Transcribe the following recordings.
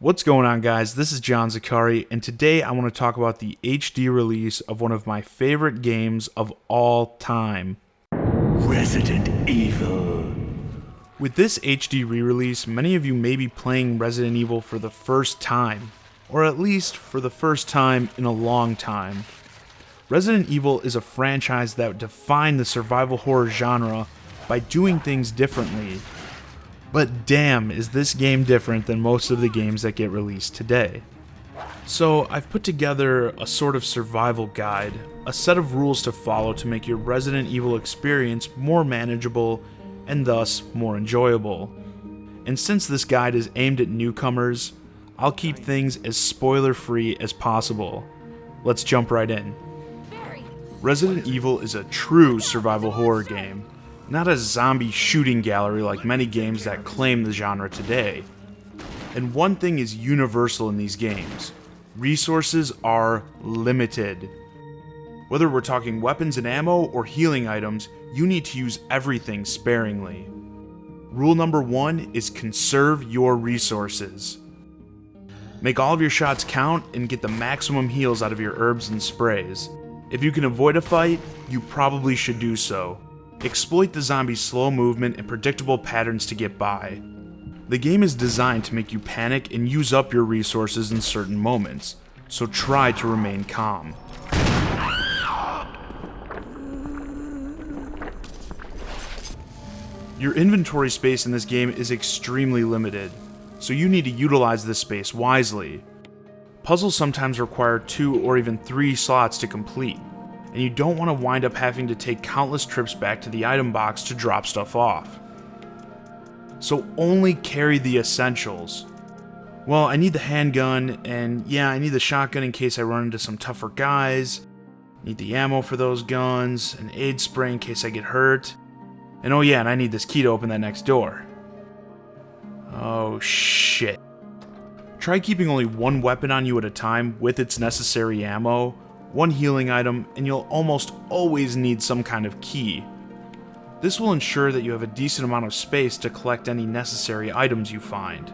What's going on, guys? This is John Zakari, and today I want to talk about the HD release of one of my favorite games of all time, Resident Evil. With this HD re-release, many of you may be playing Resident Evil for the first time, or at least for the first time in a long time. Resident Evil is a franchise that defined the survival horror genre by doing things differently. But damn, is this game different than most of the games that get released today. So I've put together a sort of survival guide, a set of rules to follow to make your Resident Evil experience more manageable and thus more enjoyable. And since this guide is aimed at newcomers, I'll keep things as spoiler-free as possible. Let's jump right in. Resident Evil is a true survival horror game, not a zombie shooting gallery like many games that claim the genre today. And one thing is universal in these games: resources are limited. Whether we're talking weapons and ammo or healing items, you need to use everything sparingly. Rule number 1 is conserve your resources. Make all of your shots count and get the maximum heals out of your herbs and sprays. If you can avoid a fight, you probably should do so. Exploit the zombies' slow movement and predictable patterns to get by. The game is designed to make you panic and use up your resources in certain moments, so try to remain calm. Your inventory space in this game is extremely limited, so you need to utilize this space wisely. Puzzles sometimes require 2 or even 3 slots to complete, and you don't want to wind up having to take countless trips back to the item box to drop stuff off. So only carry the essentials. Well, I need the handgun, and yeah, I need the shotgun in case I run into some tougher guys. Need the ammo for those guns, an aid spray in case I get hurt. And oh yeah, and I need this key to open that next door. Oh shit. Try keeping only one weapon on you at a time with its necessary ammo, one healing item, and you'll almost always need some kind of key. This will ensure that you have a decent amount of space to collect any necessary items you find.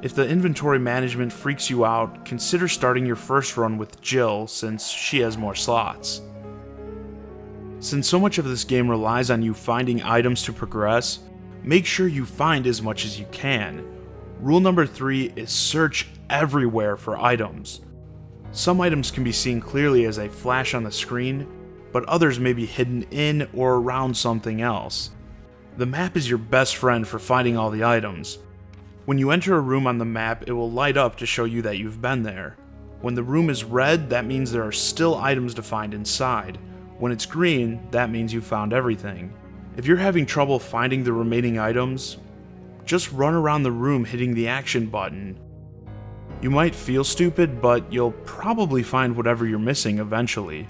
If the inventory management freaks you out, consider starting your first run with Jill, since she has more slots. Since so much of this game relies on you finding items to progress, make sure you find as much as you can. Rule number 3 is search everywhere for items. Some items can be seen clearly as they flash on the screen, but others may be hidden in or around something else. The map is your best friend for finding all the items. When you enter a room on the map, it will light up to show you that you've been there. When the room is red, that means there are still items to find inside. When it's green, that means you found everything. If you're having trouble finding the remaining items, just run around the room hitting the action button. You might feel stupid, but you'll probably find whatever you're missing eventually.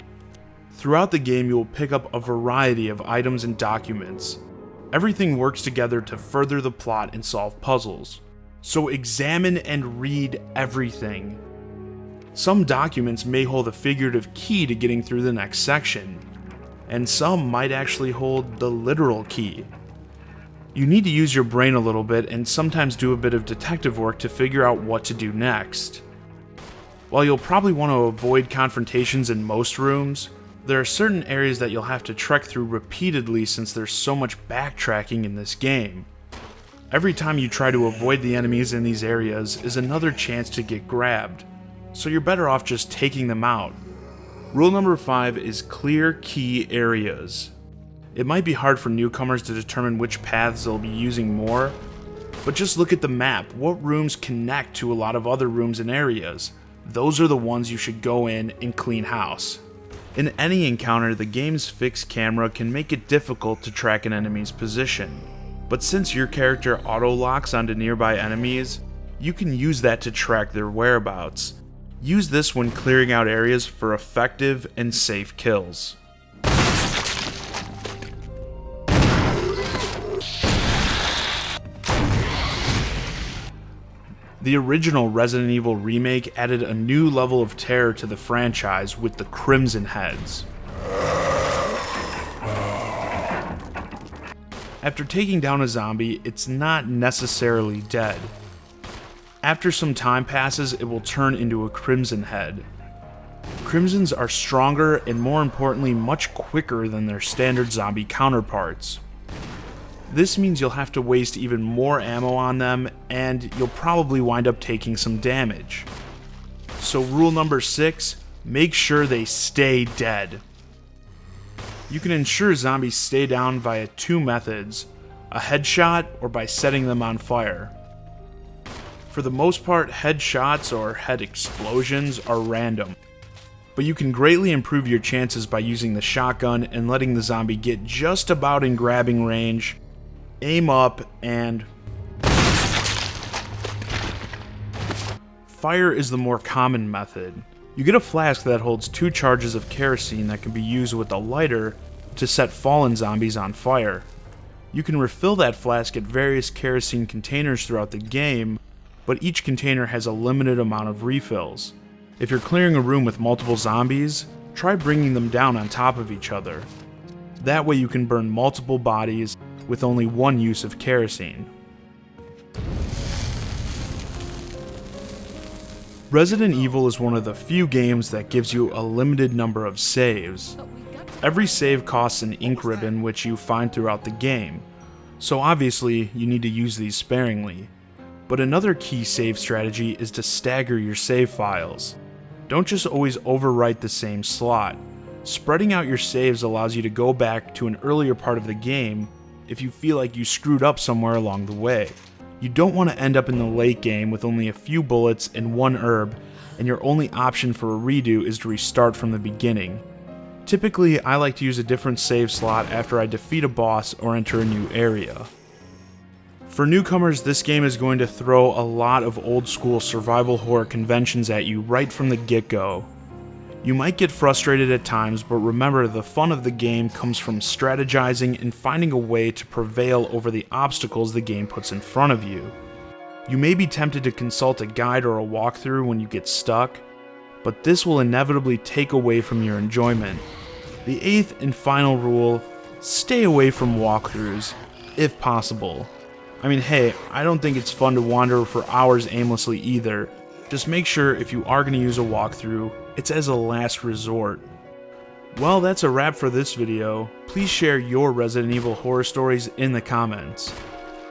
Throughout the game, you will pick up a variety of items and documents. Everything works together to further the plot and solve puzzles. So examine and read everything. Some documents may hold a figurative key to getting through the next section, and some might actually hold the literal key. You need to use your brain a little bit and sometimes do a bit of detective work to figure out what to do next. While you'll probably want to avoid confrontations in most rooms, there are certain areas that you'll have to trek through repeatedly since there's so much backtracking in this game. Every time you try to avoid the enemies in these areas is another chance to get grabbed, so you're better off just taking them out. Rule number 5 is clear key areas. It might be hard for newcomers to determine which paths they'll be using more, but just look at the map. What rooms connect to a lot of other rooms and areas? Those are the ones you should go in and clean house. In any encounter, the game's fixed camera can make it difficult to track an enemy's position, but since your character auto-locks onto nearby enemies, you can use that to track their whereabouts. Use this when clearing out areas for effective and safe kills. The original Resident Evil remake added a new level of terror to the franchise with the Crimson Heads. After taking down a zombie, it's not necessarily dead. After some time passes, it will turn into a crimson head. Crimsons are stronger and, more importantly, much quicker than their standard zombie counterparts. This means you'll have to waste even more ammo on them, and you'll probably wind up taking some damage. So rule number 6, make sure they stay dead. You can ensure zombies stay down via 2 methods, a headshot or by setting them on fire. For the most part, headshots or head explosions are random, but you can greatly improve your chances by using the shotgun and letting the zombie get just about in grabbing range, aim up, and fire is the more common method. You get a flask that holds 2 charges of kerosene that can be used with a lighter to set fallen zombies on fire. You can refill that flask at various kerosene containers throughout the game, but each container has a limited amount of refills. If you're clearing a room with multiple zombies, try bringing them down on top of each other. That way you can burn multiple bodies with only one use of kerosene. Resident Evil is one of the few games that gives you a limited number of saves. Every save costs an ink ribbon which you find throughout the game, so obviously you need to use these sparingly. But another key save strategy is to stagger your save files. Don't just always overwrite the same slot. Spreading out your saves allows you to go back to an earlier part of the game if you feel like you screwed up somewhere along the way. You don't want to end up in the late game with only a few bullets and 1 herb, and your only option for a redo is to restart from the beginning. Typically, I like to use a different save slot after I defeat a boss or enter a new area. For newcomers, this game is going to throw a lot of old school survival horror conventions at you right from the get-go. You might get frustrated at times, but remember the fun of the game comes from strategizing and finding a way to prevail over the obstacles the game puts in front of you. You may be tempted to consult a guide or a walkthrough when you get stuck, but this will inevitably take away from your enjoyment. The 8th and final rule, stay away from walkthroughs, if possible. I mean, hey, I don't think it's fun to wander for hours aimlessly either. Just make sure if you are going to use a walkthrough, it's as a last resort. Well, that's a wrap for this video. Please share your Resident Evil horror stories in the comments.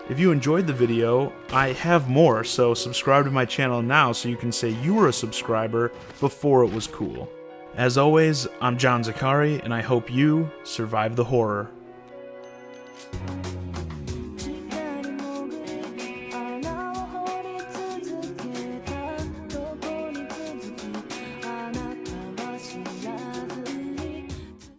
If you enjoyed the video, I have more, so subscribe to my channel now so you can say you were a subscriber before it was cool. As always, I'm John Zakari, and I hope you survive the horror.